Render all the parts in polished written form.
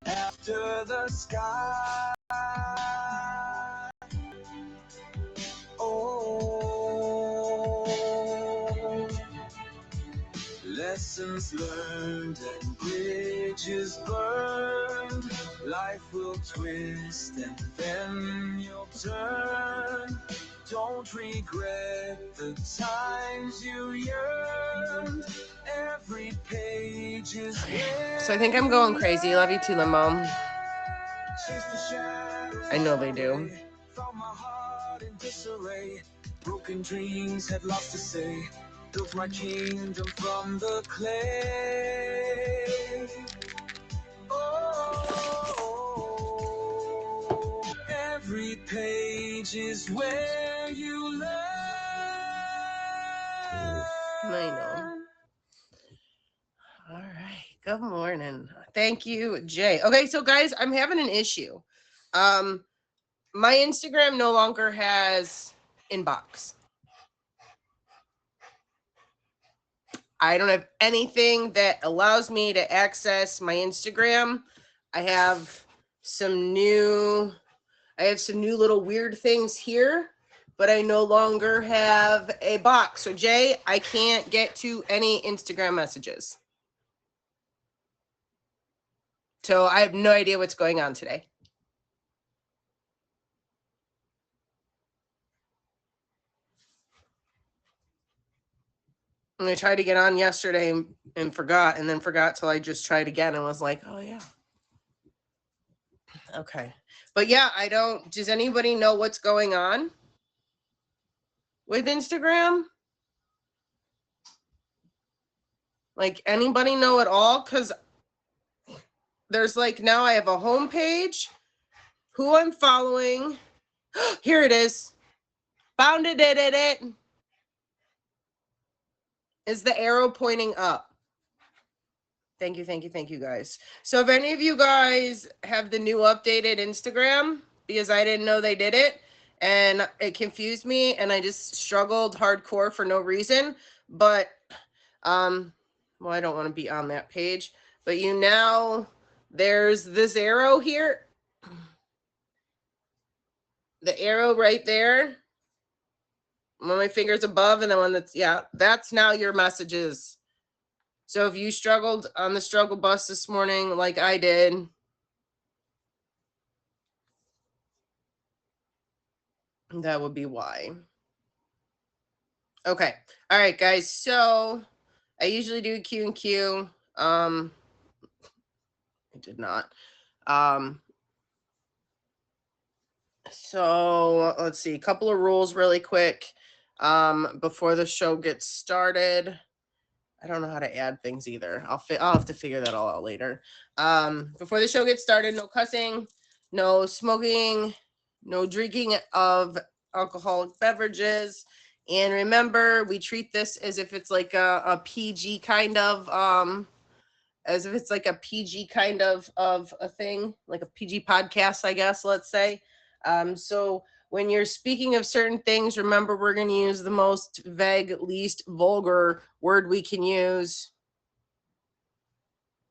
after the sky. Oh, lessons learned and bridges burned. Life will twist and then you'll turn. Don't regret the times you yearned. Every page is where. So I think I'm going crazy. Love you too, Limo. I know they do. From my heart in disarray, broken dreams had lost to say. Built my kingdom from the clay. Oh, every page is where you learn. I know. All right. Good morning. Thank you, Jay. Okay, so guys, I'm having an issue. My Instagram no longer has inbox. I don't have anything that allows me to access my Instagram. I have some new little weird things here, but I no longer have a box. So Jay, I can't get to any Instagram messages. So I have no idea what's going on today. And I tried to get on yesterday and forgot, and then forgot till I just tried again and was like, oh yeah. Okay. But yeah, does anybody know what's going on with Instagram? Like, anybody know at all? Because there's like, now I have a homepage, who I'm following. Here it is. Found it. Is the arrow pointing up? Thank you, guys. So if any of you guys have the new updated Instagram, because I didn't know they did it, and it confused me, and I just struggled hardcore for no reason. But, well, I don't want to be on that page. But there's this arrow here. The arrow right there. One of my fingers above, and the one that's now your messages. So if you struggled on the struggle bus this morning like I did, that would be why. Okay. All right, guys. So I usually do Q&Q. I did not. So let's see, a couple of rules really quick before the show gets started. I don't know how to add things either. I'll have to figure that all out later. Before the show gets started, no cussing, no smoking, no drinking of alcoholic beverages. And remember, we treat this as if it's like a PG kind of as if it's like a PG kind of a thing, like a PG podcast, I guess, let's say. So when you're speaking of certain things, remember, we're going to use the most vague, least vulgar word we can use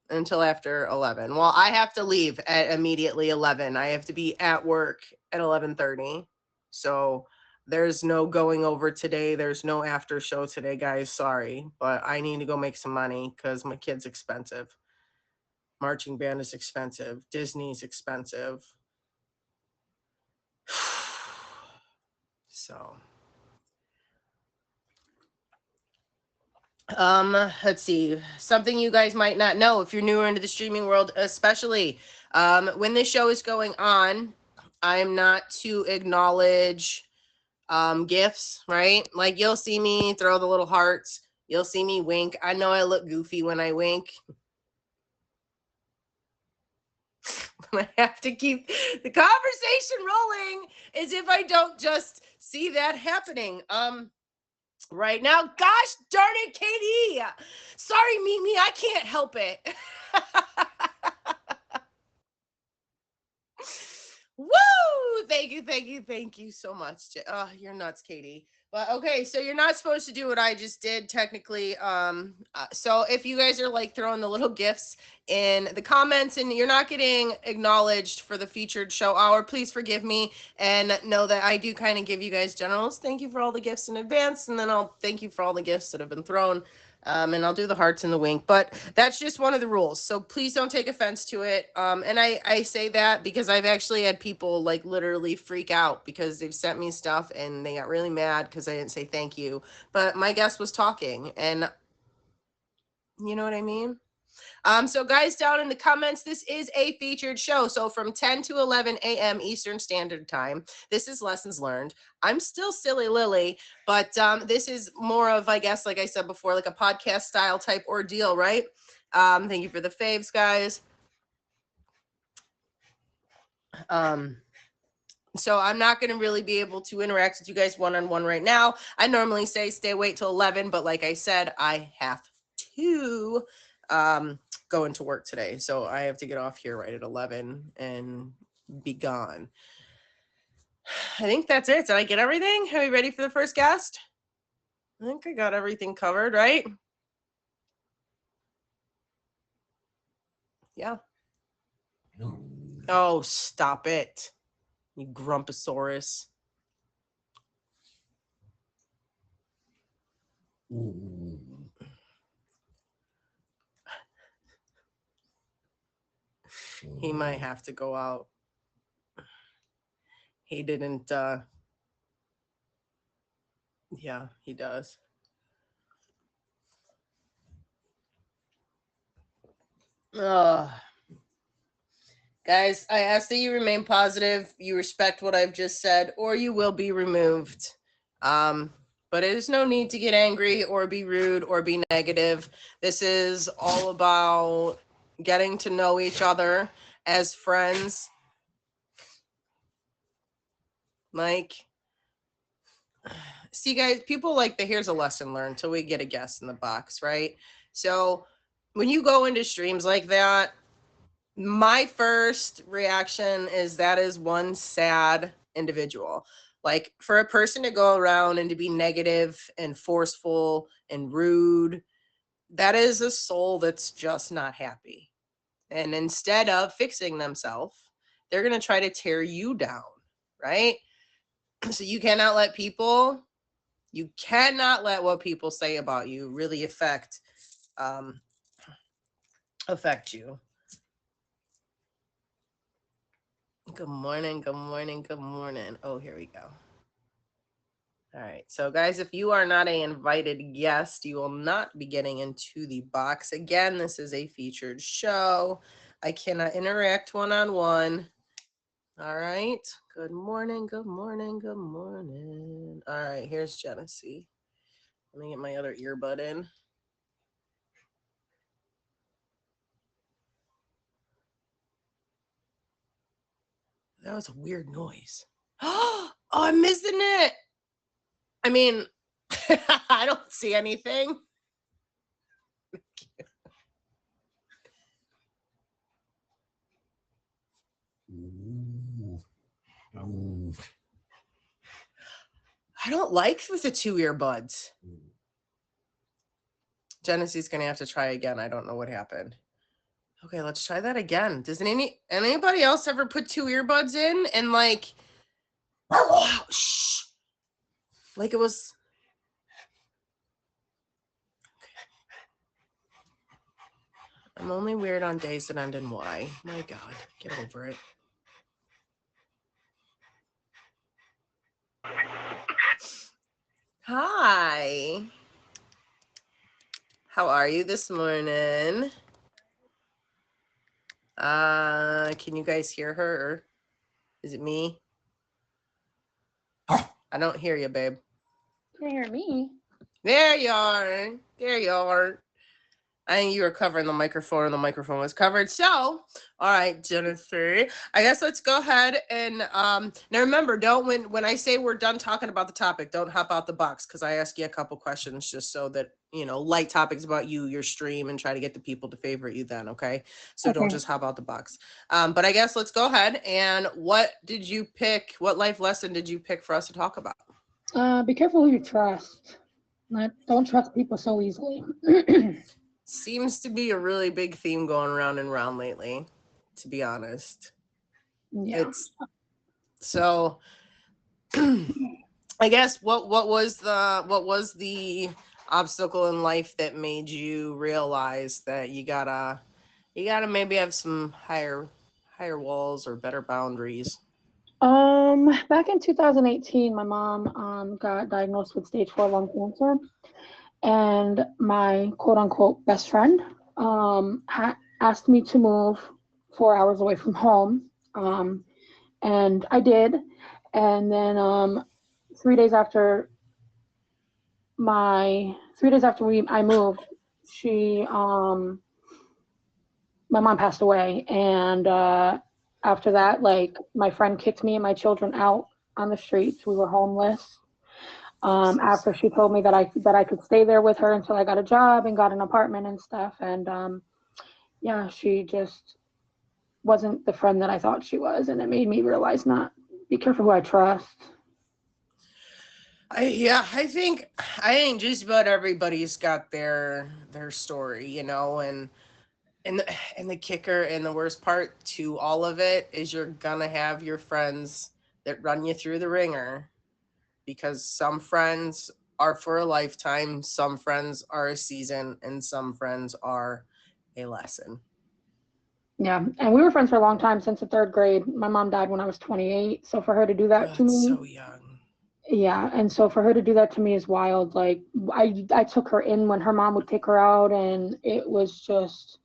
until after 11. Well, I have to leave at immediately 11. I have to be at work at 11:30. So there's no going over today. There's no after show today, guys. Sorry, but I need to go make some money because my kid's expensive. Marching band is expensive. Disney's expensive. So, let's see. Something you guys might not know if you're newer into the streaming world, especially when this show is going on, I'm not to acknowledge gifts, right? Like, you'll see me throw the little hearts. You'll see me wink. I know I look goofy when I wink. I have to keep the conversation rolling as if I don't just see that happening right now. Gosh darn it, Katie. Sorry, Mimi, I can't help it. Woo! Thank you so much. You're nuts, Katie. But okay, so you're not supposed to do what I just did technically. So if you guys are like throwing the little gifts in the comments and you're not getting acknowledged for the featured show hour, please forgive me and know that I do kind of give you guys generals. Thank you for all the gifts in advance, and then I'll thank you for all the gifts that have been thrown. And I'll do the hearts and the wink, but that's just one of the rules. So please don't take offense to it. And I say that because I've actually had people like literally freak out because they've sent me stuff and they got really mad because I didn't say thank you. But my guest was talking, and you know what I mean? So guys, down in the comments, this is a featured show. So from 10 to 11 a.m. Eastern Standard Time, this is Lessons Learned. I'm still Silly Lily, but this is more of, I guess, like I said before, like a podcast style type ordeal, right? Thank you for the faves, guys. So I'm not going to really be able to interact with you guys one-on-one right now. I normally say wait till 11, but like I said, I have to go into work today. So I have to get off here right at 11 and be gone. I think that's it. Did I get everything? Are we ready for the first guest? I think I got everything covered, right? Yeah. Oh, stop it, you Grumposaurus. He might have to go out. He didn't, yeah, he does. Guys, I ask that you remain positive, you respect what I've just said, or you will be removed. But it is no need to get angry or be rude or be negative. This is all about getting to know each other as friends. Like, see, guys, people like the here's a lesson learned till we get a guest in the box, right? So when you go into streams like that, my first reaction is that is one sad individual. Like, for a person to go around and to be negative and forceful and rude, that is a soul that's just not happy. And instead of fixing themselves, they're going to try to tear you down, right? So you cannot let what people say about you really affect you. Good morning, good morning, good morning. Oh, here we go. All right, so guys, if you are not an invited guest, you will not be getting into the box. Again, this is a featured show. I cannot interact one-on-one. All right, good morning, good morning, good morning. All right, here's Genesee. Let me get my other earbud in. That was a weird noise. Oh, I'm missing it. I mean, I don't see anything. I don't like with the two earbuds. Genesee's gonna have to try again. I don't know what happened. Okay, let's try that again. Does anybody else ever put two earbuds in and like, wow, shh, like it was. I'm only weird on days that end in Y. My God, get over it. Hi. How are you this morning? Can you guys hear her? Or is it me? I don't hear you, babe. You can hear me. There you are. There you are. I think you were covering the microphone and the microphone was covered. So, all right, Jennifer, I guess let's go ahead and now remember, don't when I say we're done talking about the topic, don't hop out the box because I ask you a couple questions just so that, you know, light topics about you, your stream, and try to get the people to favorite you then, okay? So don't just hop out the box. But I guess let's go ahead and what life lesson did you pick for us to talk about? Be careful who you trust. Don't trust people so easily. Seems to be a really big theme going around and around lately, to be honest. Yeah. It's so I guess what was the obstacle in life that made you realize that you gotta maybe have some higher walls or better boundaries? Back in 2018, my mom got diagnosed with stage 4 lung cancer, and my quote unquote best friend asked me to move 4 hours away from home, and I did. And then 3 days after 3 days after I moved, she my mom passed away, and after that, like, my friend kicked me and my children out on the streets. We were homeless. After she told me that I could stay there with her until I got a job and got an apartment and stuff, and yeah, she just wasn't the friend that I thought she was, and it made me realize not be careful who I trust. I think just about everybody's got their story, and the kicker and the worst part to all of it is you're gonna have your friends that run you through the ringer, because some friends are for a lifetime, some friends are a season, and some friends are a lesson. Yeah, and we were friends for a long time, since the third grade. My mom died when I was 28, so for her to do that Oh, to it's me, so young. yeah, and so for her to do that to me is wild. Like, I took her in when her mom would take her out, and it was just,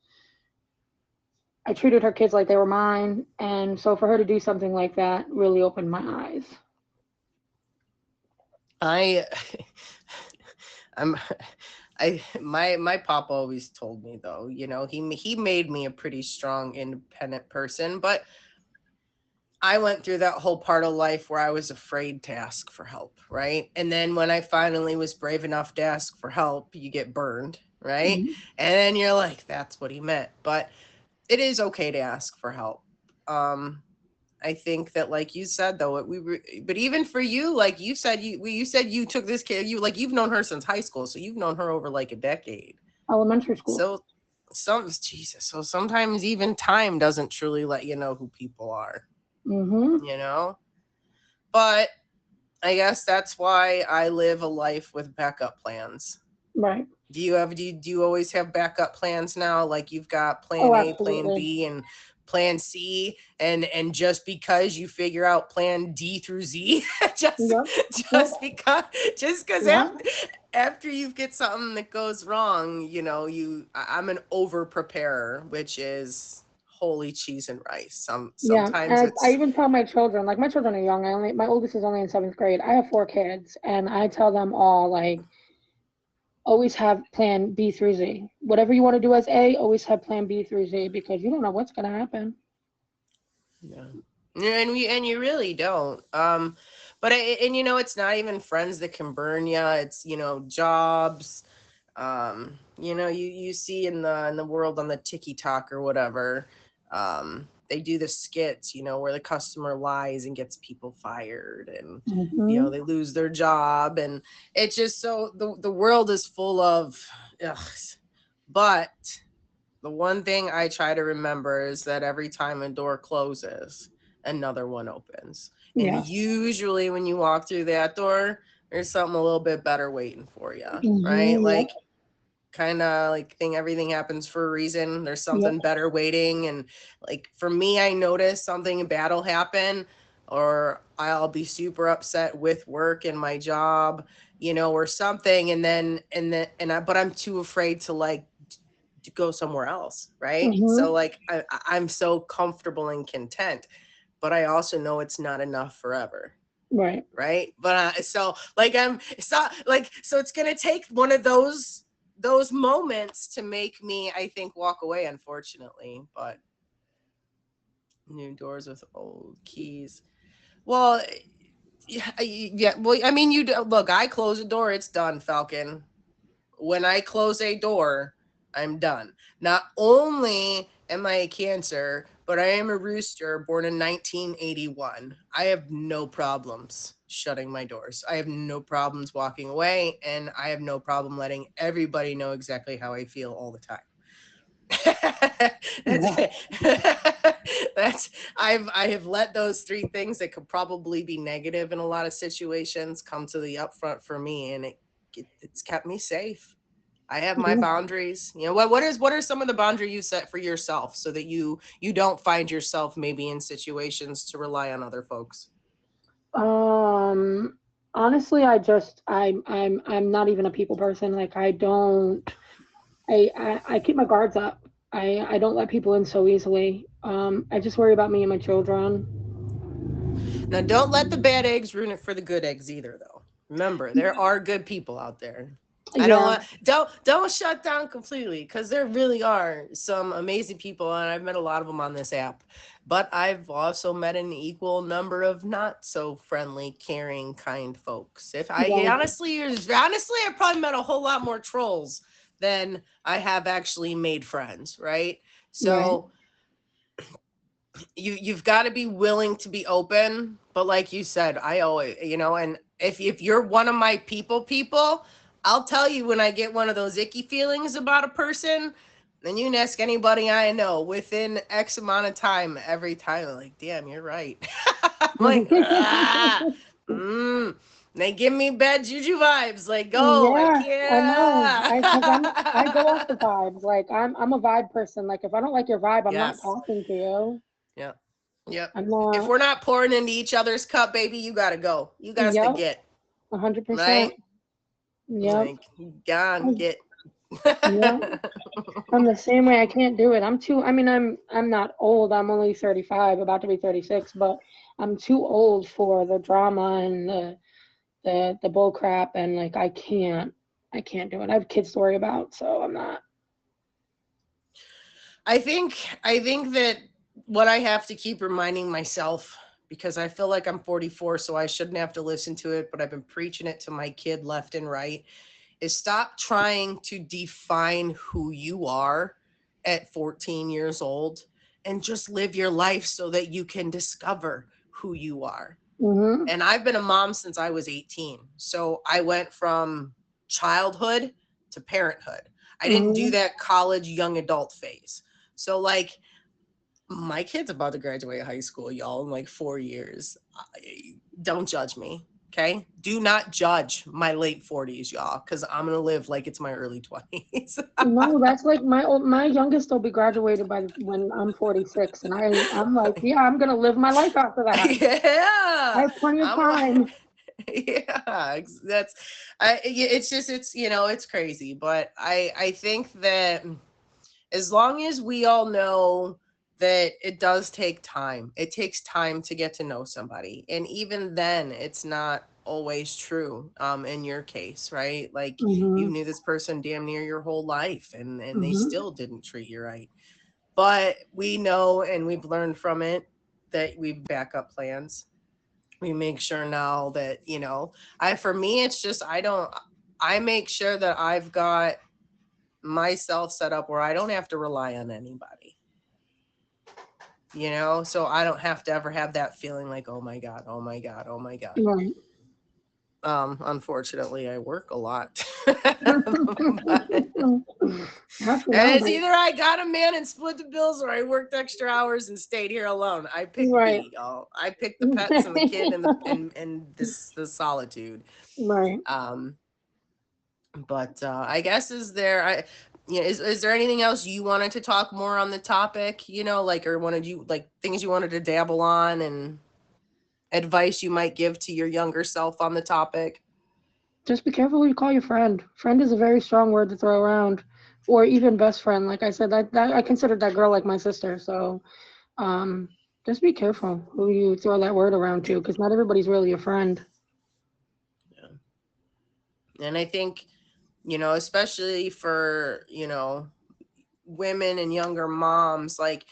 I treated her kids like they were mine, and so for her to do something like that really opened my eyes. I I'm my papa always told me, though, he made me a pretty strong independent person, but I went through that whole part of life where I was afraid to ask for help, right? And then when I finally was brave enough to ask for help, you get burned, right? Mhm. And then you're like, that's what he meant. But it is okay to ask for help. Um, I think that, like you said, though, but even for you, like you said you took this kid, you've known her since high school, so you've known her over like a decade. Elementary school. So Jesus, so sometimes even time doesn't truly let you know who people are, Mm-hmm. you know? But I guess that's why I live a life with backup plans. Right. Do you always have backup plans now? Like, you've got plan Oh, A, plan absolutely. B, and plan C, and just because you figure out plan D through Z, just Yep. Yep. just because Yeah. after you get something that goes wrong, I'm an over preparer, which is holy cheese and rice. Yeah. Sometimes And I it's even tell my children, like, my children are young. My oldest is only in seventh grade. I have 4 kids, and I tell them all, like, always have plan B through Z. Whatever you want to do as A, always have plan B through Z, because you don't know what's going to happen. Yeah. And you really don't. But it's not even friends that can burn you. It's, jobs. You see in the world on the TikTok or whatever. They do the skits, where the customer lies and gets people fired, and Mm-hmm. they lose their job, and it's just so the world is full of ugh. But the one thing I try to remember is that every time a door closes, another one opens. And Yes. usually when you walk through that door, there's something a little bit better waiting for you, right? Mm-hmm. Yep. Like, kind of like thing everything happens for a reason. There's Yep. something better waiting. And like for me, I notice something bad will happen, or I'll be super upset with work and my job, or something, but I'm too afraid to, like, to go somewhere else, right? So Mm-hmm. like I'm so comfortable and content, but I also know it's not enough forever, Right. right? But so like it's not like, so it's gonna take one of those moments to make me, I think, walk away, unfortunately. But new doors with old keys. Well, yeah. Well, I mean, look. I close a door, it's done, Falcon. When I close a door, I'm done. Not only am I a Cancer, but I am a rooster born in 1981. I have no problems shutting my doors. I have no problems walking away, and I have no problem letting everybody know exactly how I feel all the time. I have let those three things that could probably be negative in a lot of situations come to the upfront for me, and it's kept me safe. I have my boundaries. You know, what are some of the boundaries you set for yourself so that you don't find yourself maybe in situations to rely on other folks? Um, Honestly, I'm not even a people person. Like I don't, I keep my guards up. I don't let people in so easily. I just worry about me and my children. Now, don't let the bad eggs ruin it for the good eggs either, though. Remember, there are good people out there. I don't Yeah, want don't shut down completely, because there really are some amazing people, and I've met a lot of them on this app. But I've also met an equal number of not so friendly, caring, kind folks. If I yeah, honestly, I probably met a whole lot more trolls than I have actually made friends. Right? right. So you've got to be willing to be open, but like you said, I always, and if you're one of my people, I'll tell you when I get one of those icky feelings about a person. Then you can ask anybody I know within X amount of time. Every time I'm like, damn, you're right. I'm like, they give me bad juju vibes. Like, go, I Yeah, I know. Because I go off the can't. vibes. Like I'm a vibe person. Like if I don't like your vibe, I'm not Yes. talking to you. Yep. Yep. I'm If not. we're not pouring into each other's cup, baby, you gotta go. You got to Yep, get, 100%. right? Yep, Like, gone, get. yep. I'm the same way. I can't do it. I'm too. I mean, I'm not old. I'm only 35, about to be 36, but I'm too old for the drama and the bull crap, and like I can't do it. I have kids to worry about, so I'm not. I think that what I have to keep reminding myself, because I feel like I'm 44, so I shouldn't have to listen to it, but I've been preaching it to my kid left and right, is stop trying to define who you are at 14 years old, and just live your life so that you can discover who you are. Mhm. And I've been a mom since I was 18. So I went from childhood to parenthood. I didn't do Mhm. that college young adult phase. So like my kid's about to graduate high school, y'all, in like 4 years. Don't judge me. Okay. Do not judge my late 40s, y'all, because I'm going to live like it's my early 20s. No, that's like my youngest will be graduated by when I'm 46, and I'm like, yeah, I'm gonna live my life after that. I Yeah. have plenty of I'm time. like, yeah, that's, it's just, it's crazy. But I think that as long as we all know that it does take time, it takes time to get to know somebody. And even then, it's not always true in your case, right? Like you Mhm. knew this person damn near your whole life, and they Mhm. still didn't treat you right. But we know, and we've learned from it, that we backup plans. We make sure now that, for me, it's just, I make sure that I've got myself set up where I don't have to rely on anybody, so I don't have to ever have that feeling like, oh my God, oh my God, oh my God. Right. Unfortunately, I work a lot. But Have to and know, it's babe. either I got a man and split the bills, or I worked extra hours and stayed here alone. I picked Right. B, y'all. I picked the pets and the kid and the solitude. Right. Um, but I guess is there anything else you wanted to talk more on the topic? Like, or wanted you like things you wanted to dabble on, and advice you might give to your younger self on the topic? Just be careful who you call your friend. Friend is a very strong word to throw around, or even best friend. Like I said, that I considered that girl like my sister. So, um, just be careful who you throw that word around to, because not everybody's really a friend. And I think, especially for, women and younger moms, like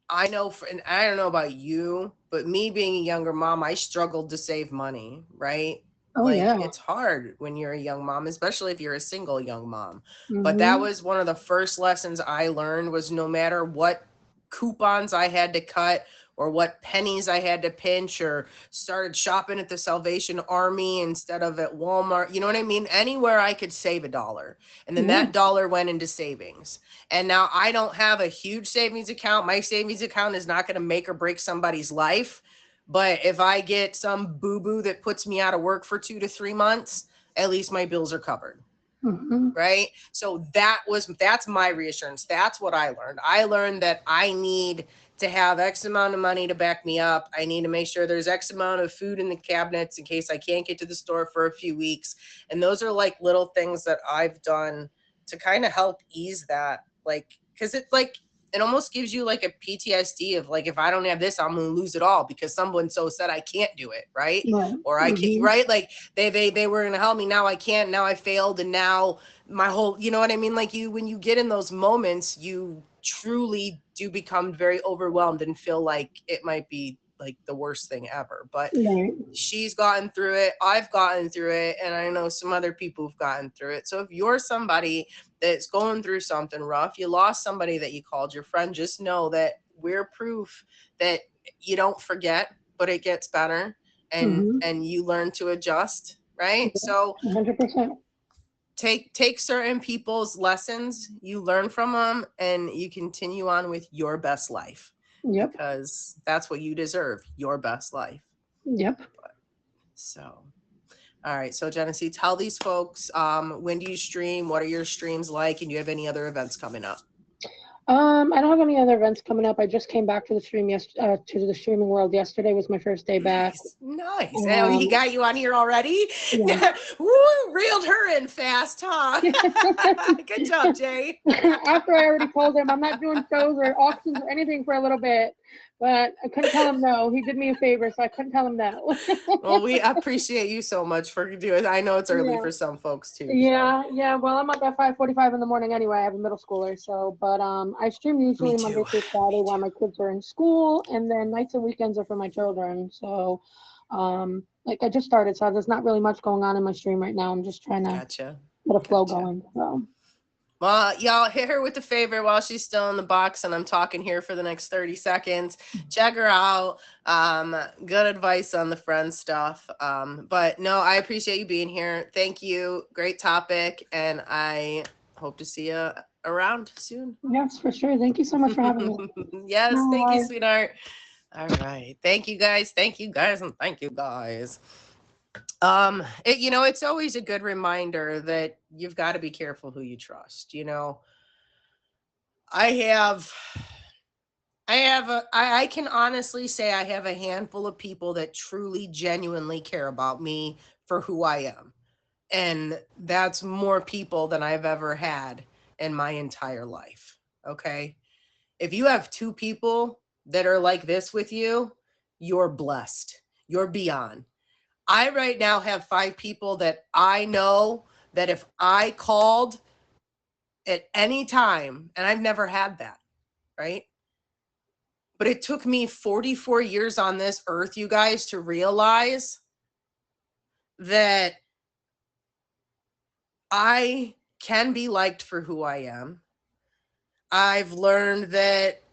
and I don't know about you, but me being a younger mom, I struggled to save money, right? Oh Like yeah. it's hard when you're a young mom, especially if you're a single young mom. But that Mhm. was one of the first lessons I learned, was no matter what coupons I had to cut, or what pennies I had to pinch, or started shopping at the Salvation Army instead of at Walmart. You know what I mean? Anywhere I could save $1. And then that dollar went into savings. And now I don't have a huge savings account. My savings account is not going to make or break somebody's life. But if I get some boo-boo that puts me out of work for 2 to 3 months, at least my bills are covered. Right? So that's my reassurance. That's what I learned. I learned that I need to have X amount of money to back me up. I need to make sure there's X amount of food in the cabinets in case I can't get to the store for a few weeks. And those are like little things that I've done to kind of help ease that. Like, because it's like, it almost gives you like a PTSD of like, if I don't have this, I'm going to lose it all because someone so said I can't do it. Right. Or I can't, right. Like they were going to help me. Now I can't, now I failed. And now my whole, you know what I mean? Like when you get in those moments, you truly do become very overwhelmed and feel like it might be like the worst thing ever. But she's gotten through it. I've gotten through it. And I know some other people who've gotten through it. So if you're somebody that's going through something rough, you lost somebody that you called your friend, just know that we're proof that you don't forget, but it gets better and you learn to adjust. Right. So 100%. Take certain people's lessons, you learn from them, and you continue on with your best life. Because that's what you deserve, your best life. So, all right. So Genesee, tell these folks, when do you stream? What are your streams like? And do you have any other events coming up? I don't have any other events coming up. I just came back to the to the streaming world. Yesterday was my first day back. Nice. Oh, he got you on here already? Yeah. Woo, reeled her in fast, huh? Good job, Jay. After I already told him I'm not doing shows or auctions or anything for a little bit. But I couldn't tell him no. He did me a favor, so I couldn't tell him no. Well, we appreciate you so much for doing it. I know it's early for some folks too. Yeah. Well, I'm up at 5:45 in the morning anyway. I have a middle schooler, so but I stream usually Monday through Friday while my kids are in school, and then nights and weekends are for my children. So, like I just started, so there's not really much going on in my stream right now. I'm just trying to get a flow going. So. Well, y'all hit her with the favor while she's still in the box and I'm talking here for the next 30 seconds. Check her out. Good advice on the friend stuff. But no, I appreciate you being here. Thank you. Great topic. And I hope to see you around soon. Yes, for sure. Thank you so much for having me. Yes, thank you, sweetheart. All right. Thank you guys. Thank you guys. And thank you guys. It's always a good reminder that you've got to be careful who you trust. I can honestly say I have a handful of people that truly genuinely care about me for who I am. And that's more people than I've ever had in my entire life. Okay. If you have 2 people that are like this with you, you're blessed. You're beyond. I right now have 5 people that I know that if I called at any time, and I've never had that, right? But it took me 44 years on this earth, you guys, to realize that I can be liked for who I am. I've learned that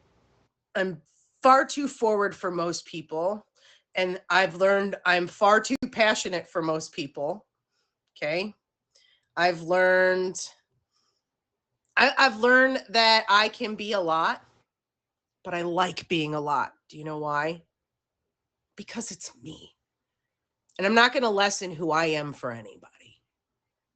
I'm far too forward for most people. And I've learned I'm far too passionate for most people. Okay. I've learned that I can be a lot, but I like being a lot. Do you know why? Because it's me. And I'm not going to lessen who I am for anybody.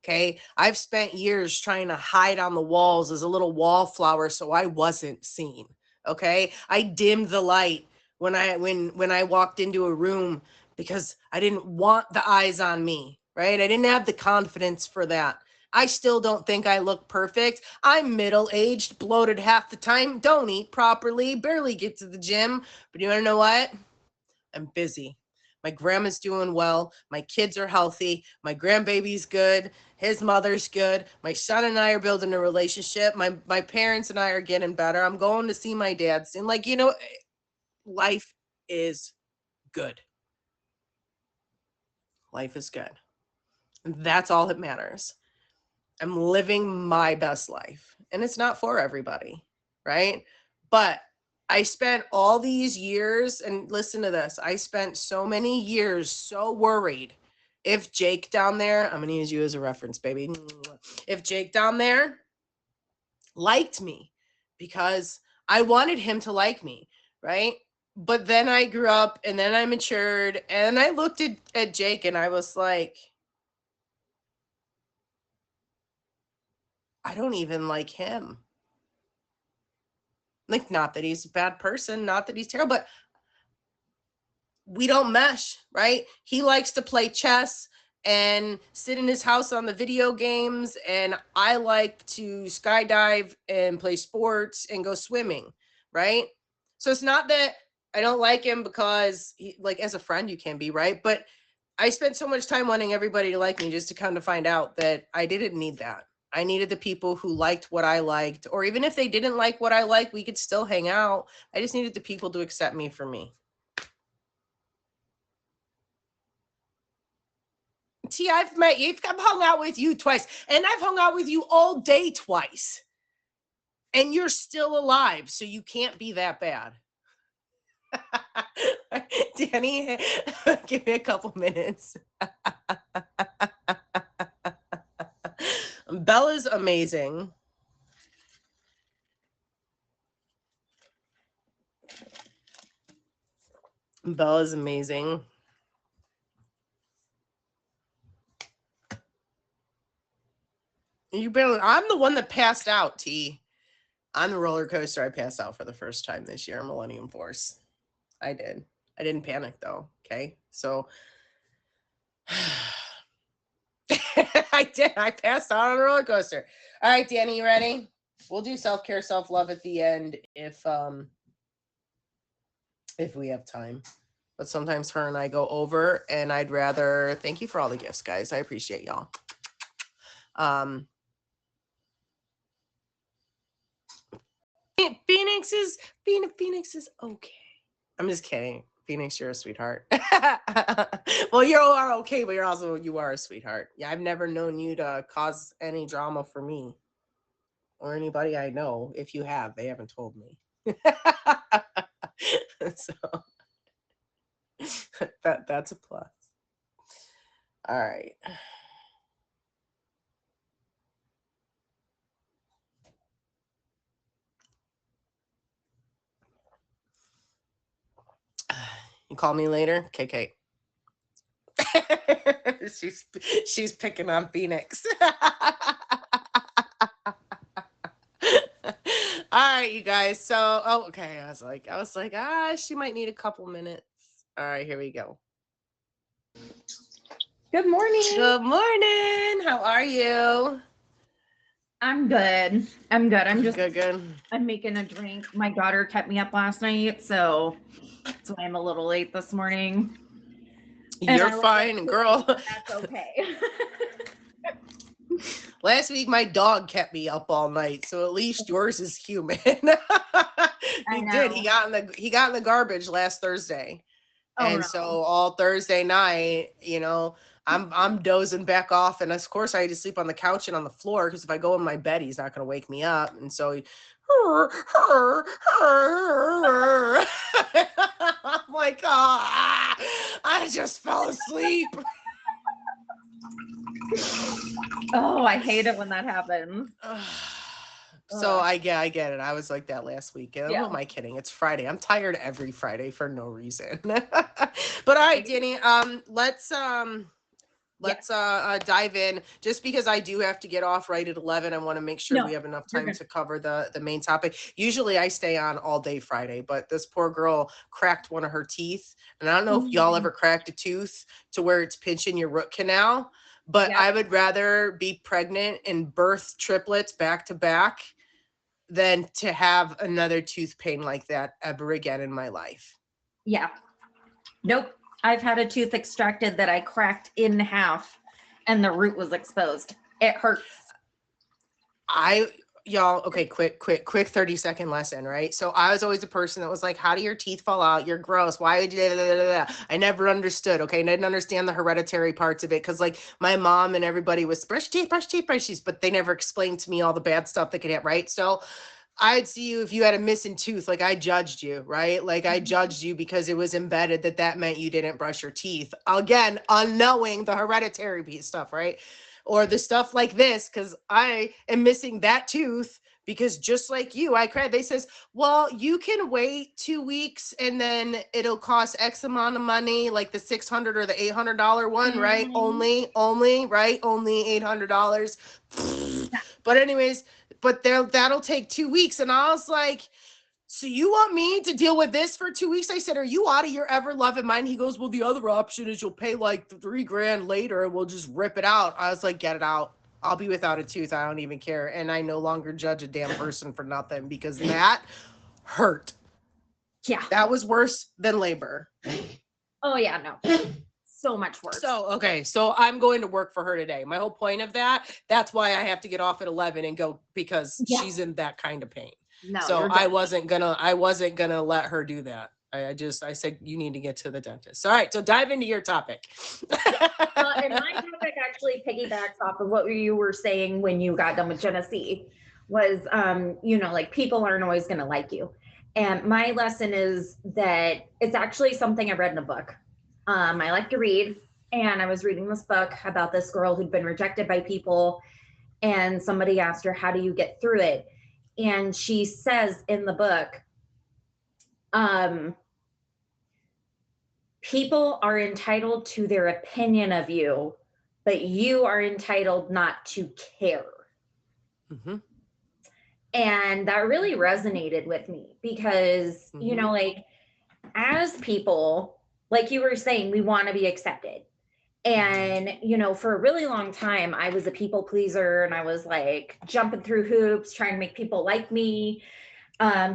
Okay. I've spent years trying to hide on the walls as a little wallflower so I wasn't seen. Okay. I dimmed the light when I walked into a room because I didn't want the eyes on me, right? I didn't have the confidence for that. I still don't think I look perfect. I'm middle-aged, bloated half the time, don't eat properly, barely get to the gym. But you want to know what? I'm busy. My grandma's doing well. My kids are healthy. My grandbaby's good. His mother's good. My son and I are building a relationship. My parents and I are getting better. I'm going to see my dad soon. Life is good. Life is good. And that's all that matters. I'm living my best life. And it's not for everybody, right? But I spent all these years, and listen to this, I spent so many years so worried if Jake down there, I'm going to use you as a reference, baby. If Jake down there liked me, because I wanted him to like me, right? But then I grew up and then I matured and I looked at Jake and I was like, I don't even like him. Like, not that he's a bad person, not that he's terrible, but we don't mesh, right? He likes to play chess and sit in his house on the video games, and I like to skydive and play sports and go swimming, right? So it's not that I don't like him because he, like, as a friend you can be, right? But I spent so much time wanting everybody to like me just to come to find out that I didn't need that. I needed the people who liked what I liked, or even if they didn't like what I liked, we could still hang out. I just needed the people to accept me for me. T, I've met you. I've hung out with you twice, and I've hung out with you all day twice. And you're still alive, so you can't be that bad. Danny, give me a couple minutes. Bella's amazing. Bella's amazing. You barely, I'm the one that passed out, T. On the roller coaster, I passed out for the first time this year, Millennium Force. I did. I didn't panic though. Okay. So I did. I passed out on a roller coaster. All right, Danny, you ready? We'll do self-care, self-love at the end if we have time. But sometimes her and I go over, and I'd rather thank you for all the gifts, guys. I appreciate y'all. Phoenix is okay. I'm just kidding. Phoenix, you're a sweetheart. Well, you are okay, but you are a sweetheart. Yeah, I've never known you to cause any drama for me or anybody I know. If you have, they haven't told me. So that's a plus. All right. You call me later, KK. she's picking on Phoenix. All right, you guys. So, okay. I was like, she might need a couple minutes. All right, here we go. Good morning. Good morning. How are you? I'm good. I'm good. I'm making a drink. My daughter kept me up last night, so that's why I'm a little late this morning. You're fine, girl. That's okay. Last week, my dog kept me up all night, so at least yours is human. He did. He got in the garbage last Thursday, and so all Thursday night, I'm dozing back off, and of course I had to sleep on the couch and on the floor because if I go in my bed, he's not going to wake me up, and so I'm like, I just fell asleep. Oh, I hate it when that happens. So I get it. I was like that last week. Who am I kidding? It's Friday. I'm tired every Friday for no reason. But all right, Danny, let's dive in. Just because I do have to get off right at 11, I want to make sure we have enough time to cover the main topic. Usually I stay on all day Friday, but this poor girl cracked one of her teeth, and I don't know if y'all ever cracked a tooth to where it's pinching your root canal. But I would rather be pregnant and birth triplets back to back than to have another tooth pain like that ever again in my life. Yeah. Nope. I've had a tooth extracted that I cracked in half and the root was exposed. It hurts. Y'all, okay, quick 30-second lesson, right? So I was always a person that was like, how do your teeth fall out? You're gross. Why would you? I never understood, okay? And I didn't understand the hereditary parts of it because, like, my mom and everybody was brush teeth, but they never explained to me all the bad stuff that could happen, right? So I'd see you if you had a missing tooth, like I judged you, right? Like I Mm-hmm. judged you because it was embedded that meant you didn't brush your teeth. Again, unknowing the hereditary piece stuff, right? Or the stuff like this, because I am missing that tooth because just like you, I cried. They says, well, you can wait 2 weeks and then it'll cost X amount of money, like the $600 or the $800 one, right? Mhm. Only, right? Only $800. But anyways, but that'll take 2 weeks. And I was like, so you want me to deal with this for 2 weeks? I said, are you out of your ever loving mind? He goes, well, the other option is you'll pay like $3,000 later and we'll just rip it out. I was like, get it out. I'll be without a tooth. I don't even care. And I no longer judge a damn person for nothing because that hurt. Yeah. That was worse than labor. Oh yeah, no. So much worse. So, okay. So I'm going to work for her today. My whole point of that's why I have to get off at 11 and go because Yeah. she's in that kind of pain. No, So you're I done. wasn't gonna let her do that. I said, you need to get to the dentist. All right. So dive into your topic. And my topic actually piggybacks off of what you were saying when you got done with Genesee was, like people aren't always going to like you. And my lesson is that it's actually something I read in a book. I like to read, and I was reading this book about this girl who'd been rejected by people, and somebody asked her, how do you get through it? And she says in the book, people are entitled to their opinion of you, but you are entitled not to care. Mm-hmm. And that really resonated with me because, like as people, like you were saying, we want to be accepted. And, for a really long time, I was a people pleaser and I was like jumping through hoops, trying to make people like me.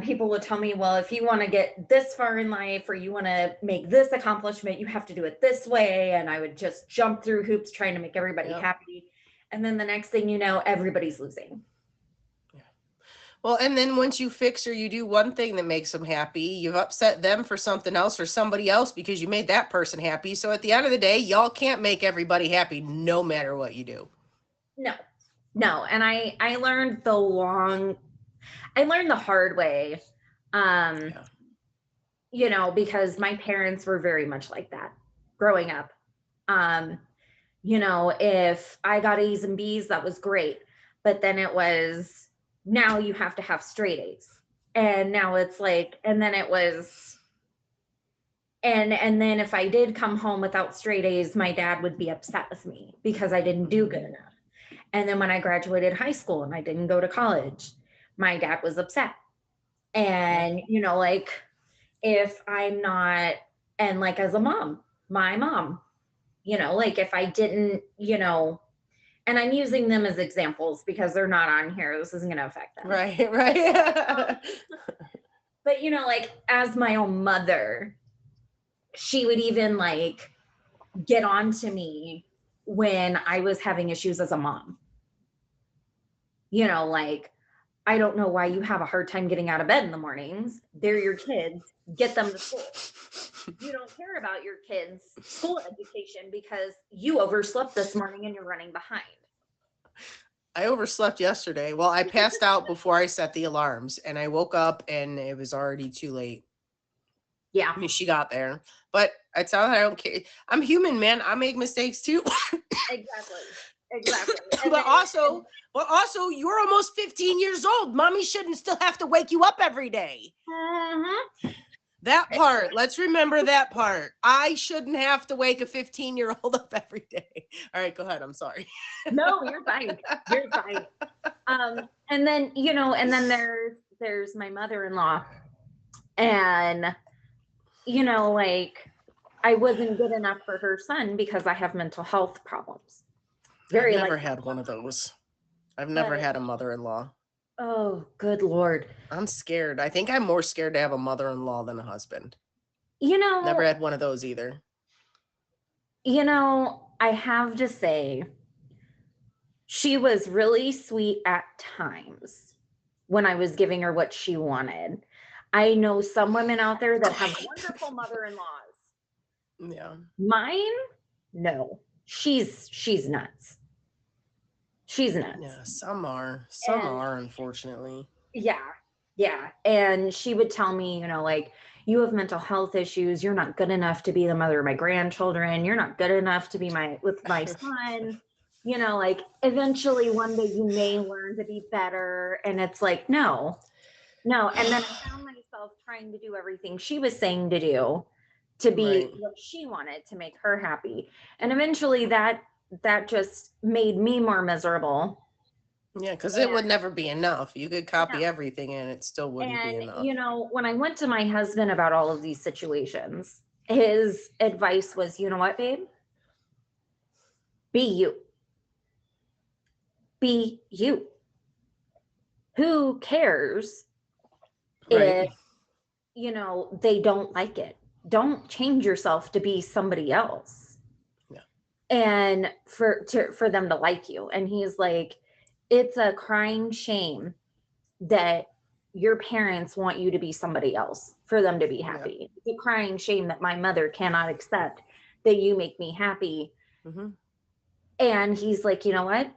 People would tell me, well, if you want to get this far in life or you want to make this accomplishment, you have to do it this way. And I would just jump through hoops trying to make everybody happy. And then the next thing you know, everybody's losing. Well, and then once you fix or you do one thing that makes them happy, you've upset them for something else or somebody else because you made that person happy. So at the end of the day, y'all can't make everybody happy no matter what you do. No. And I learned the hard way, because my parents were very much like that growing up. If I got A's and B's, that was great. But then it was, now you have to have straight A's. And now it's like, and then it was, and then if I did come home without straight A's, my dad would be upset with me because I didn't do good enough. And then when I graduated high school and I didn't go to college, my dad was upset. And, if I'm not, and like as a mom, my mom, if I didn't, and I'm using them as examples because they're not on here. This isn't going to affect them. Right. But, as my own mother, she would even get on to me when I was having issues as a mom. I don't know why you have a hard time getting out of bed in the mornings. They're your kids. Get them to school. You don't care about your kids' school education because you overslept this morning and you're running behind. I overslept yesterday. Well, I passed out before I set the alarms and I woke up and it was already too late. Yeah. I mean, she got there, but I tell her I don't care. I'm human, man. I make mistakes too. Exactly. But also, you're almost 15 years old. Mommy shouldn't still have to wake you up every day. Mm-hmm. That part. Let's remember that part. I shouldn't have to wake a 15-year-old up every day. All right, go ahead. I'm sorry. No, you're fine. You're fine. And then, and then there's my mother-in-law. And, I wasn't good enough for her son because I have mental health problems. I've never had one of those. I've never had a mother-in-law. Oh, good Lord. I'm scared. I think I'm more scared to have a mother-in-law than a husband. You know, never had one of those either. You know, I have to say, she was really sweet at times when I was giving her what she wanted. I know some women out there that have wonderful mother-in-laws. Yeah. Mine, no. She's nuts. She's nuts. Yeah, some are. Some are, unfortunately. Yeah. Yeah. And she would tell me, like, you have mental health issues. You're not good enough to be the mother of my grandchildren. You're not good enough to be with my son. Like, eventually one day you may learn to be better. And it's like, no. And then I found myself trying to do everything she was saying to do to be Right. what she wanted to make her happy. And eventually that just made me more miserable. Yeah, because it would never be enough. You could copy No. everything and it still wouldn't be And, enough. when I went to my husband about all of these situations, his advice was, you know what, babe? Be you. Be you. Who cares Right. if, they don't like it? Don't change yourself to be somebody else. Yeah. And for them to like you. And he's like, it's a crying shame that your parents want you to be somebody else for them to be happy. Yeah. It's a crying shame that my mother cannot accept that you make me happy. Mm-hmm. And he's like, you know what?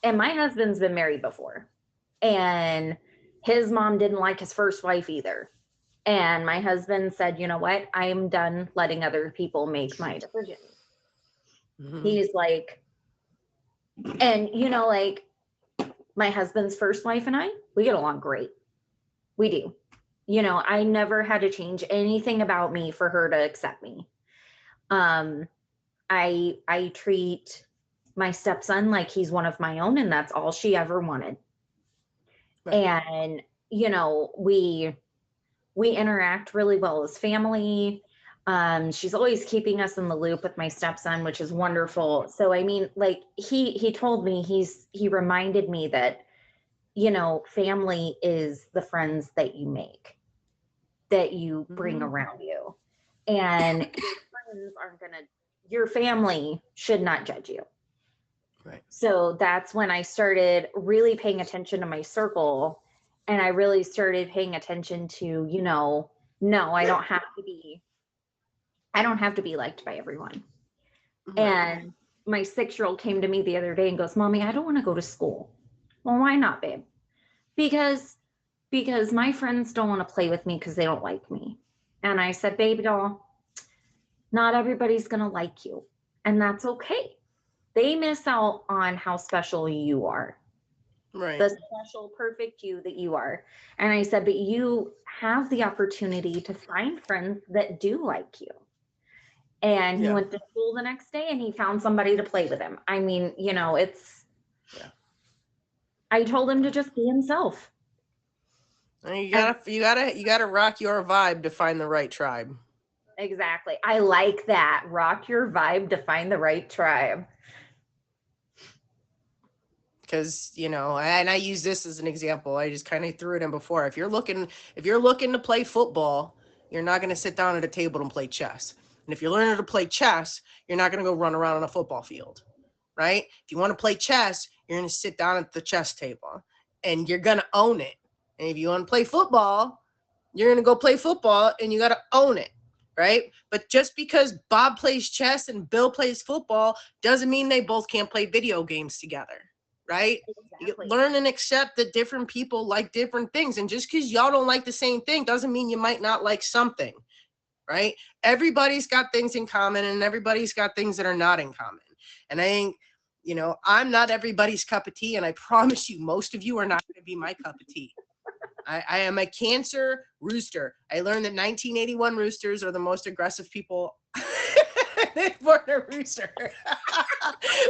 And my husband's been married before. And his mom didn't like his first wife either. And my husband said, you know what? I am done letting other people make my decisions. Mm-hmm. He's like, and like, my husband's first wife and I, we get along great. We do. I never had to change anything about me for her to accept me. I treat my stepson like he's one of my own, and that's all she ever wanted. Right. And we interact really well as family. She's always keeping us in the loop with my stepson, which is wonderful. So I mean, like, he told me, he reminded me that family is the friends that you make, that you bring around you, and your friends aren't your family should not judge you. Right. So that's when I started really paying attention to my circle, and I really started paying attention to, no, I don't have to be liked by everyone. Right. And my 6-year-old came to me the other day and goes, Mommy, I don't want to go to school. Well, why not, babe? Because my friends don't want to play with me because they don't like me. And I said, baby doll, not everybody's going to like you. And that's okay. They miss out on how special you are. Right. The special, perfect you that you are. And I said, but you have the opportunity to find friends that do like you. And he went to school the next day and he found somebody to play with him. I mean, it's, I told him to just be himself. You gotta rock your vibe to find the right tribe. Exactly. I like that. Rock your vibe to find the right tribe. Because, and I use this as an example. I just kind of threw it in before. If you're looking to play football, you're not going to sit down at a table and play chess. And if you're learning to play chess, you're not going to go run around on a football field, right? If you want to play chess, you're going to sit down at the chess table and you're going to own it. And if you want to play football, you're going to go play football and you got to own it, right? But just because Bob plays chess and Bill plays football doesn't mean they both can't play video games together, right? Exactly. You learn and accept that different people like different things. And just because y'all don't like the same thing doesn't mean you might not like something, right? Everybody's got things in common and everybody's got things that are not in common. And I think, I'm not everybody's cup of tea. And I promise you, most of you are not going to be my cup of tea. I am a Cancer rooster. I learned that 1981 roosters are the most aggressive people born a rooster.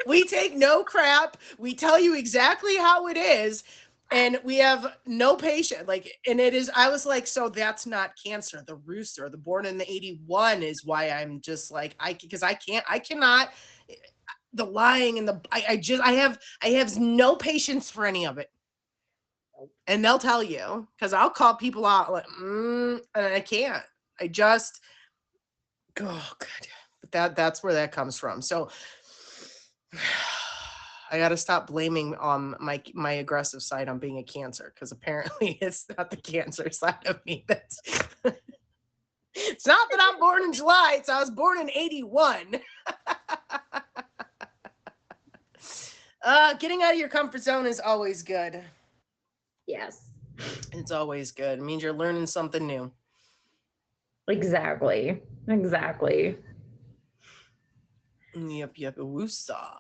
We take no crap. We tell you exactly how it is. And we have no patience. I was like, so that's not Cancer. The rooster, the born in the 81 is why I'm just like, I cannot, the lying and I have no patience for any of it. And they'll tell you, because I'll call people out like, and I can't. I just, oh god. But that's where that comes from. So I got to stop blaming my aggressive side on being a Cancer, because apparently it's not the Cancer side of me that's. It's not that I'm born in July. It's I was born in 81. Getting out of your comfort zone is always good. Yes. It's always good. It means you're learning something new. Exactly. Exactly. Yep, woosah.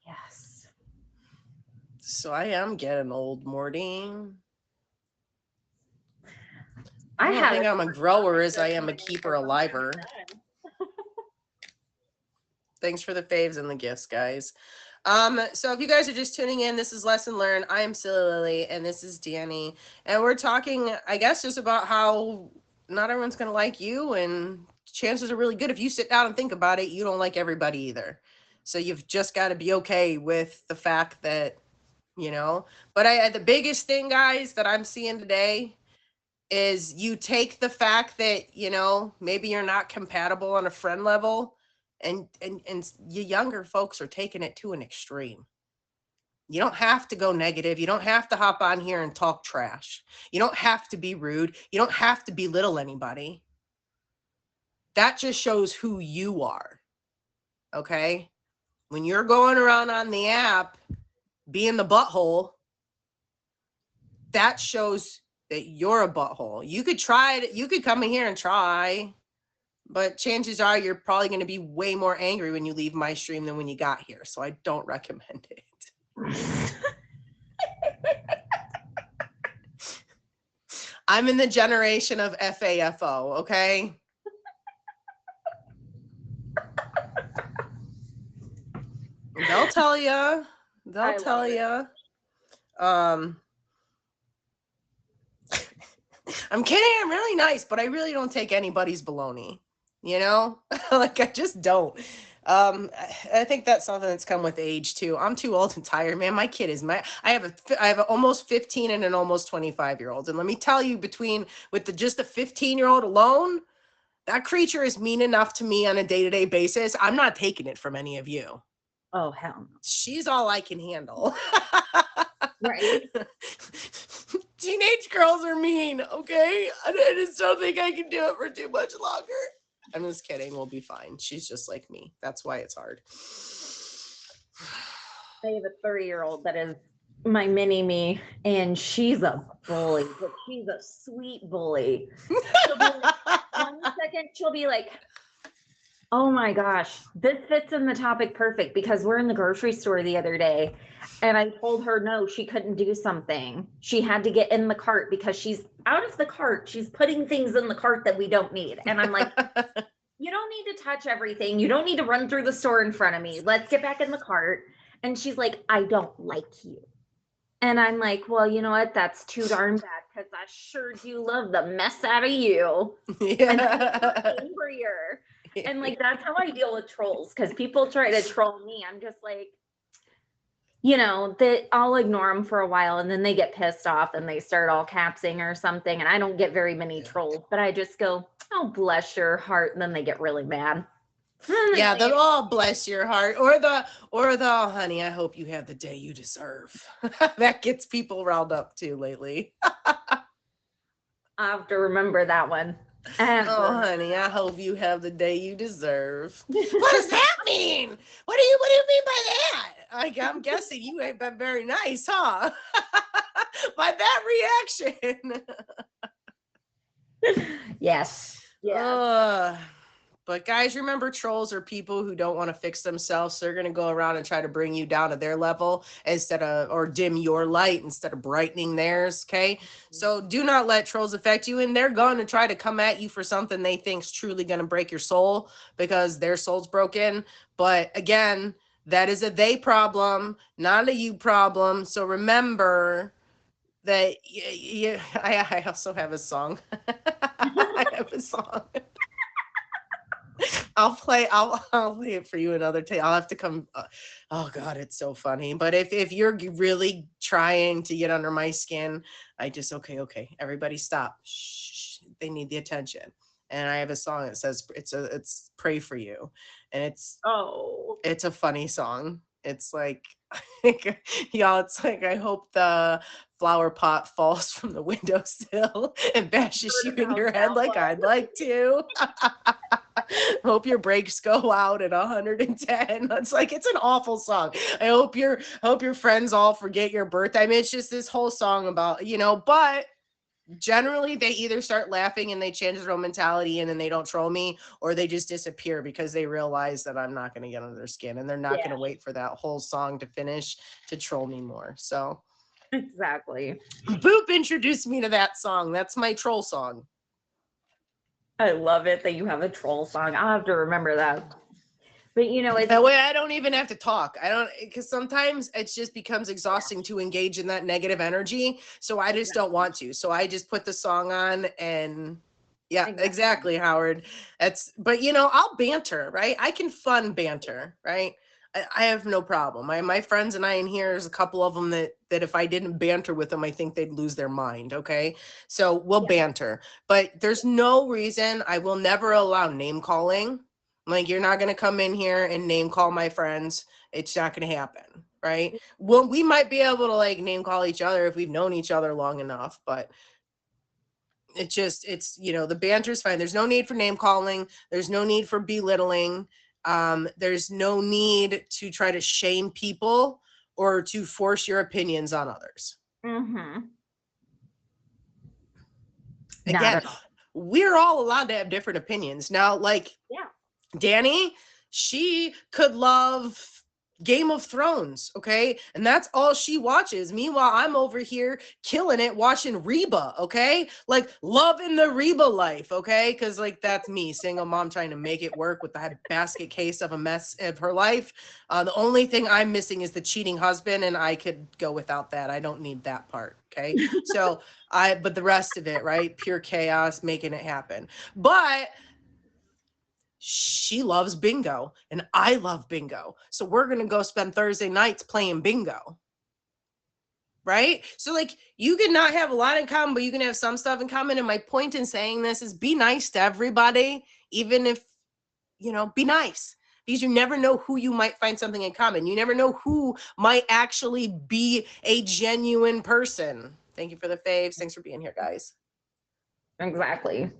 Yes. So I am getting old, Morty. I I don't had think a I'm a grower as I am a keeper aliver. time. Thanks for the faves and the gifts, guys. So if you guys are just tuning in, this is Lesson Learned. I am Silly Lily, and this is Danny. And we're talking, I guess, just about how not everyone's going to like you, and chances are really good if you sit down and think about it, you don't like everybody either. So you've just got to be okay with the fact that, you know. But the biggest thing, guys, that I'm seeing today is you take the fact that, you know, maybe you're not compatible on a friend level, and you younger folks are taking it to an extreme. You don't have to go negative. You don't have to hop on here and talk trash. You don't have to be rude. You don't have to belittle anybody. That just shows who you are. Okay? When you're going around on the app being the butthole, that shows that you're a butthole. You could try it. You could come in here and try, but chances are you're probably going to be way more angry when you leave my stream than when you got here. So I don't recommend it. I'm in the generation of FAFO, okay? They'll tell you. They'll tell you. I'm kidding. I'm really nice, but I really don't take anybody's baloney. You know, like I just don't. I think that's something that's come with age too. I'm too old and tired, man. My kid is I have a almost 15 and an almost 25-year-old, and let me tell you, just a 15-year-old alone, that creature is mean enough to me on a day-to-day basis. I'm not taking it from any of you. Oh, hell no. She's all I can handle. Right. Teenage girls are mean, okay? I just don't think I can do it for too much longer. I'm just kidding. We'll be fine. She's just like me. That's why it's hard. I have a 3-year-old that is my mini me, and she's a bully, but she's a sweet bully. She'll be like, 1 second, she'll be like, oh my gosh, this fits in the topic perfect, because we're in the grocery store the other day, and I told her no, she couldn't do something. She had to get in the cart because she's out of the cart. She's putting things in the cart that we don't need. And I'm like, you don't need to touch everything. You don't need to run through the store in front of me. Let's get back in the cart. And she's like, I don't like you. And I'm like, well, you know what? That's too darn bad, because I sure do love the mess out of you. Yeah. And I'm angrier. And like, that's how I deal with trolls, because people try to troll me. I'm just like, you know, that I'll ignore them for a while, and then they get pissed off and they start all capsing or something. And I don't get very many trolls, but I just go, oh, bless your heart. And then they get really mad. Yeah, the oh, bless your heart, or the oh, honey, I hope you have the day you deserve. That gets people riled up too lately. I have to remember that one. Oh, honey, I hope you have the day you deserve. What does that mean? What do you mean by that? I'm guessing you ain't been very nice, huh? By that reaction. Yes. Yeah. But guys, remember, trolls are people who don't want to fix themselves. So they're going to go around and try to bring you down to their level or dim your light instead of brightening theirs. Okay. So do not let trolls affect you. And they're going to try to come at you for something they think's truly going to break your soul, because their soul's broken. But again, that is a they problem, not a you problem. So remember that I also have a song. I have a song. I'll play it for you another time. I'll have to come. Oh God, it's so funny. But if you're really trying to get under my skin, I just okay. Everybody stop. Shh. They need the attention. And I have a song that says it's pray for you, and it's a funny song. It's like, y'all, it's like, I hope the flower pot falls from the windowsill and bashes you in your head like I'd like to. Hope your brakes go out at 110. It's like, it's an awful song. I hope your friends all forget your birthday. I mean, it's just this whole song about, but generally they either start laughing and they change their own mentality and then they don't troll me, or they just disappear because they realize that I'm not going to get under their skin, and they're not going to wait for that whole song to finish to troll me more. So Exactly. Boop introduced me to that song. That's my troll song. I love it that you have a troll song. I'll have to remember that. But it's That way I don't even have to talk. Because sometimes it just becomes exhausting to engage in that negative energy. So I just don't want to. So I just put the song on and exactly, Howard. But I'll banter, right? I can fun banter, right? I have no problem. My friends and I in here, there's a couple of them that if I didn't banter with them, I think they'd lose their mind. Okay. So we'll banter, but there's no reason. I will never allow name calling. Like, you're not going to come in here and name call my friends. It's not going to happen. Right. Well, we might be able to like name call each other if we've known each other long enough, but it's the banter's fine. There's no need for name calling. There's no need for belittling. There's no need to try to shame people or to force your opinions on others. Mm-hmm. Again, we're all allowed to have different opinions. Now, like, Danny, she could love Game of Thrones, okay? And that's all she watches. Meanwhile, I'm over here killing it watching Reba, okay? Like, loving the Reba life, okay? Because, like, that's me, single mom trying to make it work with the basket case of a mess of her life. The only thing I'm missing is the cheating husband, and I could go without that. I don't need that part, okay? So, but the rest of it, right? Pure chaos, making it happen. But she loves bingo and I love bingo. So we're going to go spend Thursday nights playing bingo. Right? So like, you can not have a lot in common, but you can have some stuff in common. And my point in saying this is be nice to everybody, even if, be nice, because you never know who you might find something in common. You never know who might actually be a genuine person. Thank you for the faves. Thanks for being here, guys. Exactly.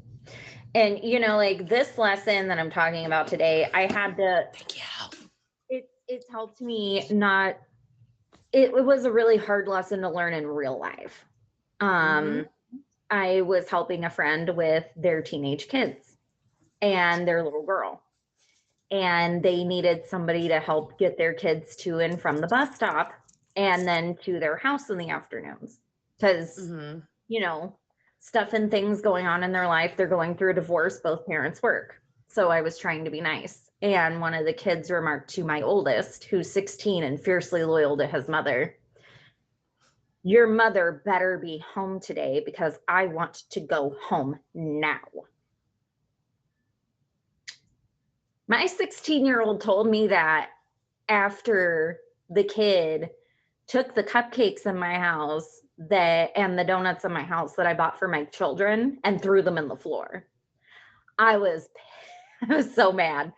And like this lesson that I'm talking about today, I had to, thank you. It's helped me not, it was a really hard lesson to learn in real life. I was helping a friend with their teenage kids and their little girl, and they needed somebody to help get their kids to and from the bus stop and then to their house in the afternoons. Because, stuff and things going on in their life. They're going through a divorce. Both parents work. So I was trying to be nice. And one of the kids remarked to my oldest, who's 16 and fiercely loyal to his mother, "Your mother better be home today because I want to go home now." My 16-year-old told me that after the kid took the cupcakes in my house and the donuts in my house that I bought for my children and threw them in the floor. I was so mad.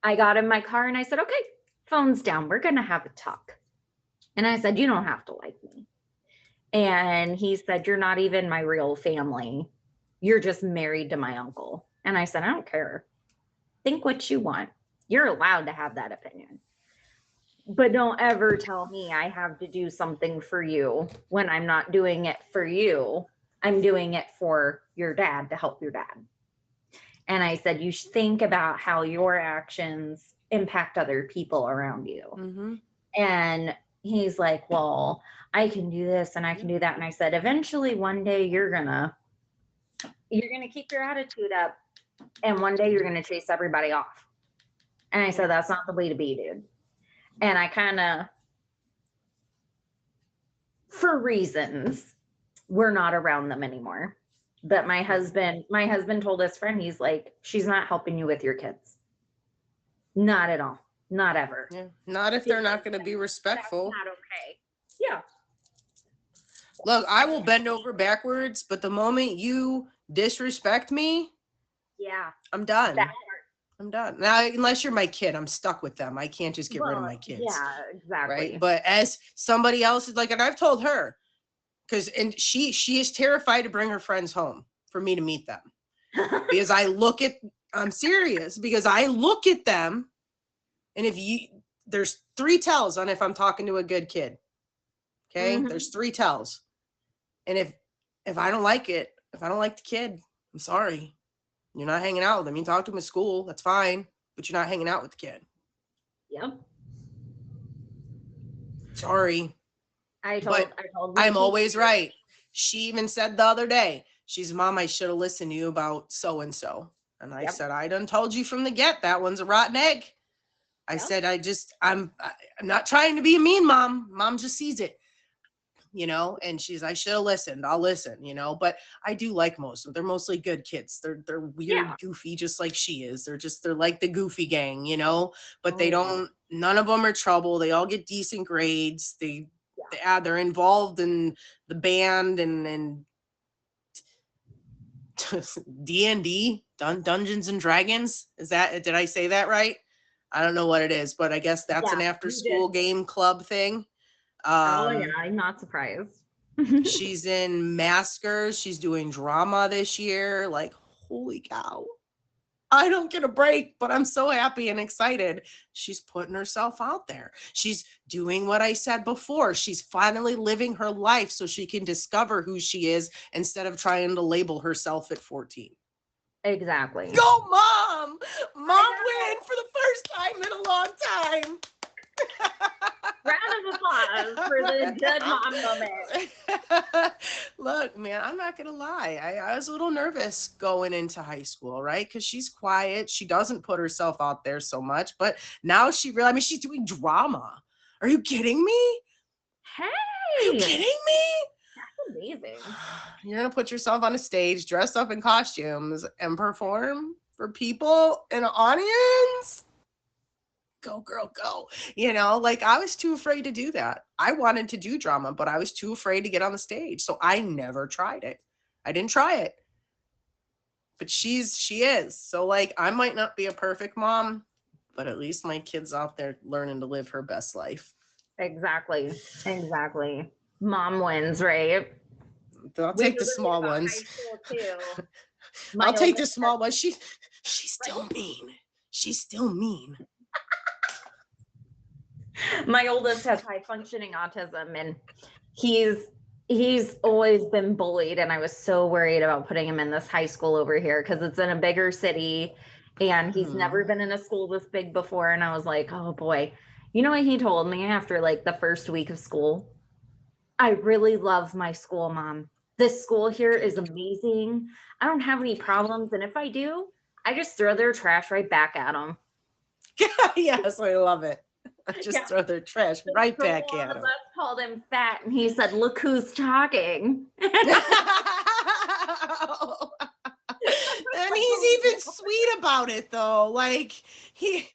I got in my car and I said, "Okay, phone's down. We're going to have a talk." And I said, "You don't have to like me." And he said, "You're not even my real family. You're just married to my uncle." And I said, "I don't care. Think what you want. You're allowed to have that opinion. But don't ever tell me I have to do something for you when I'm not doing it for you. I'm doing it for your dad to help your dad." And I said, "You should think about how your actions impact other people around you." And he's like, "Well, I can do this and I can do that." And I said, "Eventually one day you're gonna keep your attitude up, and one day you're gonna chase everybody off." And I said, "That's not the way to be, dude." And I kind of, for reasons, we're not around them anymore. But my husband told his friend, he's like, "She's not helping you with your kids. Not at all. Not ever." Yeah. Not if they're not going to be respectful. That's not okay. Yeah. Look, I will bend over backwards, but the moment you disrespect me, I'm done. I'm done. Now, unless you're my kid, I'm stuck with them. I can't just get rid of my kids. Yeah, exactly. Right. But as somebody else is like, and I've told her, and she is terrified to bring her friends home for me to meet them. Because I'm serious, because I look at them, and there's 3 tells on if I'm talking to a good kid. Okay? Mhm. There's 3 tells. And if I don't like it, if I don't like the kid, I'm sorry. You're not hanging out with him. You can talk to him at school, that's fine, but you're not hanging out with the kid. Yep. Sorry. I But told my I'm always teacher. right. She even said the other day, she's, Mom, I should have listened to you about so-and-so. And I Yep. said, I done told you from the get, that one's a rotten egg. I Yep. said, I'm not trying to be a mean mom. Mom just sees it, and she's, I should have listened. I'll listen, but I do like most of them. They're mostly good kids. They're weird, Yeah. goofy, just like she is. They're like the goofy gang, but they Oh, don't, none of them are trouble. They all get decent grades. Yeah. They're involved in the band and D&D, Dungeons and Dragons. Did I say that right? I don't know what it is, but I guess that's an Yeah, after you school did. game club thing. Oh yeah, I'm not surprised. She's in Maskers. She's doing drama this year. Like, holy cow. I don't get a break, but I'm so happy and excited. She's putting herself out there. She's doing what I said before. She's finally living her life so she can discover who she is instead of trying to label herself at 14. Exactly. Go, Mom! Mom win for the first time in a long time. Round of applause for the good mom moment. Look, man, I'm not gonna lie. I was a little nervous going into high school, right? Because she's quiet. She doesn't put herself out there so much. But now she's doing drama. Are you kidding me? Are you Hey, kidding me? that's amazing. You're gonna put yourself on a stage, dress up in costumes, and perform for people in an audience? Go, girl, go. Like, I was too afraid to do that. I wanted to do drama, but I was too afraid to get on the stage. So I never tried it. I didn't try it. But she is. So, like, I might not be a perfect mom, but at least my kid's out there learning to live her best life. Exactly. Mom wins, right? I'll We take were the small about ones. high school too. I'll take the oldest small ones. She's still mean. She's still mean. My oldest has high functioning autism, and he's always been bullied, and I was so worried about putting him in this high school over here because it's in a bigger city and he's never been in a school this big before. And I was like, oh boy. You know what he told me after like the first week of school? I really love my school, Mom. This school here is amazing. I don't have any problems, and if I do, I just throw their trash right back at them. Yes, I love it. Just Yeah. throw their trash right back One at of him. us called him fat, and he said, "Look who's talking." And he's even sweet about it, though. Like, he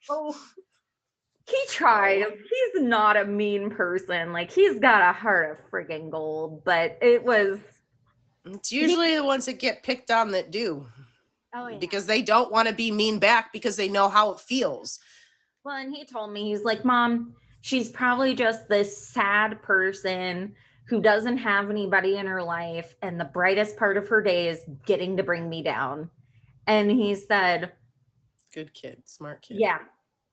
tried. He's not a mean person. Like, he's got a heart of friggin' gold, but it's usually the ones that get picked on that do. Oh yeah. Because they don't want to be mean back because they know how it feels. Well, and he told me, he's like, Mom, she's probably just this sad person who doesn't have anybody in her life, and the brightest part of her day is getting to bring me down. And he said, good kid, smart kid. yeah.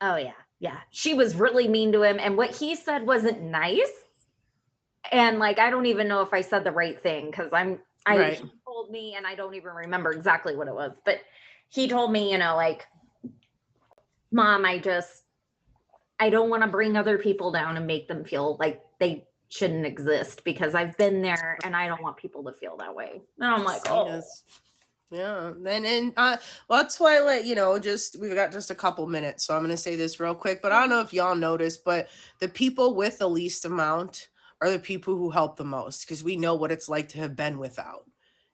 Oh yeah. Yeah. She was really mean to him, and what he said wasn't nice. And like, I don't even know if I said the right thing because Right. he told me, and I don't even remember exactly what it was, but he told me, like, Mom, I don't want to bring other people down and make them feel like they shouldn't exist because I've been there and I don't want people to feel that way. And I'm like, oh. Yes. Yeah. And well, that's why we've got just a couple minutes. So I'm going to say this real quick, but I don't know if y'all noticed, but the people with the least amount are the people who help the most because we know what it's like to have been without.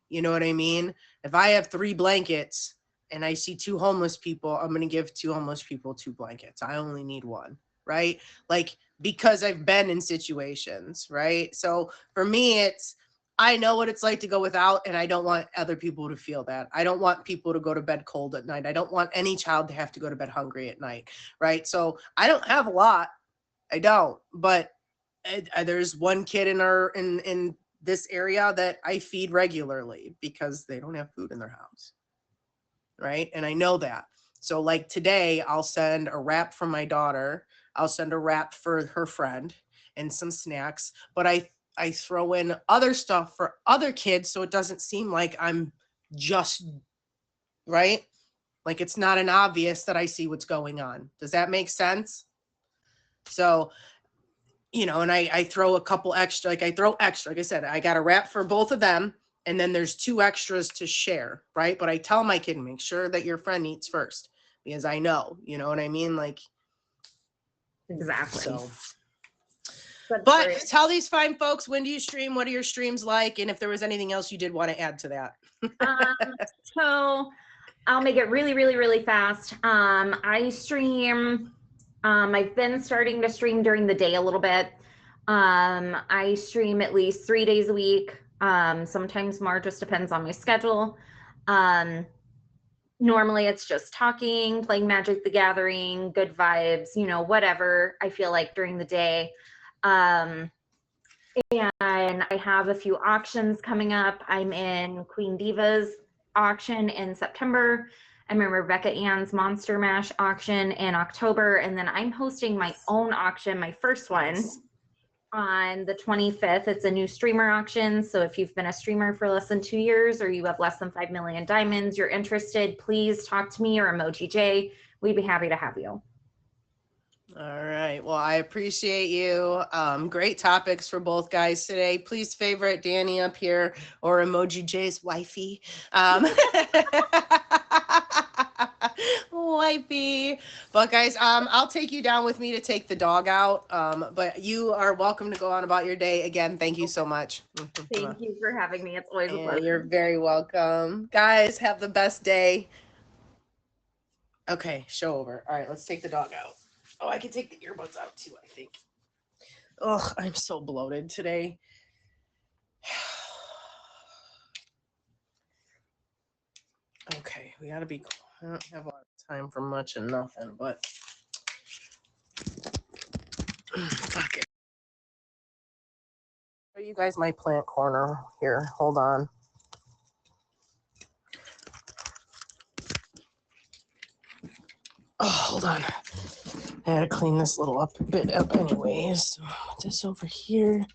You know what I mean? If I have 3 blankets and I see 2 homeless people, I'm going to give 2 homeless people 2 blankets. I only need 1, right? Like, because I've been in situations, right? So for me, I know what it's like to go without, and I don't want other people to feel that. I don't want people to go to bed cold at night. I don't want any child to have to go to bed hungry at night, right? So I don't have a lot. I don't, but there's one kid in this area that I feed regularly because they don't have food in their house. Right. And I know that. So like today, I'll send a wrap from my daughter. I'll send a wrap for her friend and some snacks, but I throw in other stuff for other kids. So it doesn't seem like I'm just right. Like it's not an obvious that I see what's going on. Does that make sense? So, you know, and I throw a couple extra, like I throw extra, like I said, I got a wrap for both of them. And then there's 2 extras to share, right? But I tell my kid, make sure that your friend eats first because I know, you know what I mean? Like, Exactly. so. That's But great. tell these fine folks, when do you stream? What are your streams like? And if there was anything else you did want to add to that. So I'll make it really, really, really fast. I stream, I've been starting to stream during the day a little bit. I stream at least 3 days a week. Sometimes more, just depends on my schedule. Normally it's just talking, playing Magic the Gathering, good vibes, you know, whatever I feel like during the day. And I have a few auctions coming up. I'm in Queen Diva's auction in September. I'm in Rebecca Ann's Monster Mash auction in October. And then I'm hosting my own auction, my first one, on the 25th. It's a new streamer auction. So if you've been a streamer for less than 2 years or you have less than 5 million diamonds, you're interested, please talk to me or Emoji J. We'd be happy to have you. All right. Well, I appreciate you. Great topics for both guys today. Please favorite Danny up here or Emoji J's wifey. Wifey. But guys, I'll take you down with me to take the dog out. But you are welcome to go on about your day. Again, thank you so much. Thank you for having me. It's always a Yeah, pleasure. you're very welcome. Guys, have the best day. Okay, show over. All right, let's take the dog out. Oh, I can take the earbuds out too, I think. Ugh, I'm so bloated today. Okay, we gotta be. I don't have a lot of time for much and nothing, but fuck it. Show you guys my plant corner here. Hold on. Oh, hold on. I had to clean this little bit up anyways. Put this over here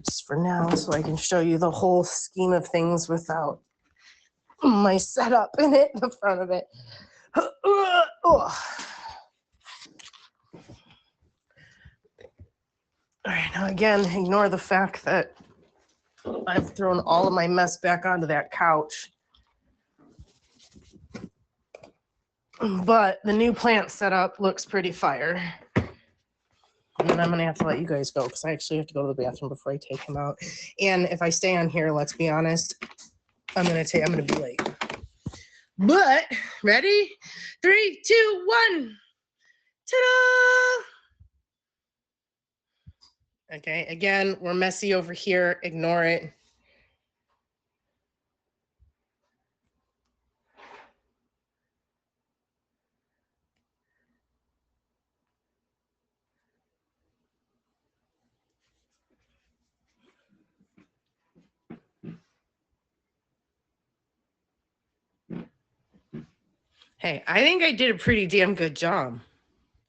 just for now so I can show you the whole scheme of things without my setup in it, the front of it. All right, now again, ignore the fact that I've thrown all of my mess back onto that couch. But the new plant setup looks pretty fire. And then I'm gonna have to let you guys go because I actually have to go to the bathroom before I take him out. And if I stay on here, let's be honest, I'm gonna be late. But ready? 3, 2, 1. Ta-da! Okay, again, we're messy over here. Ignore it. Hey, I think I did a pretty damn good job.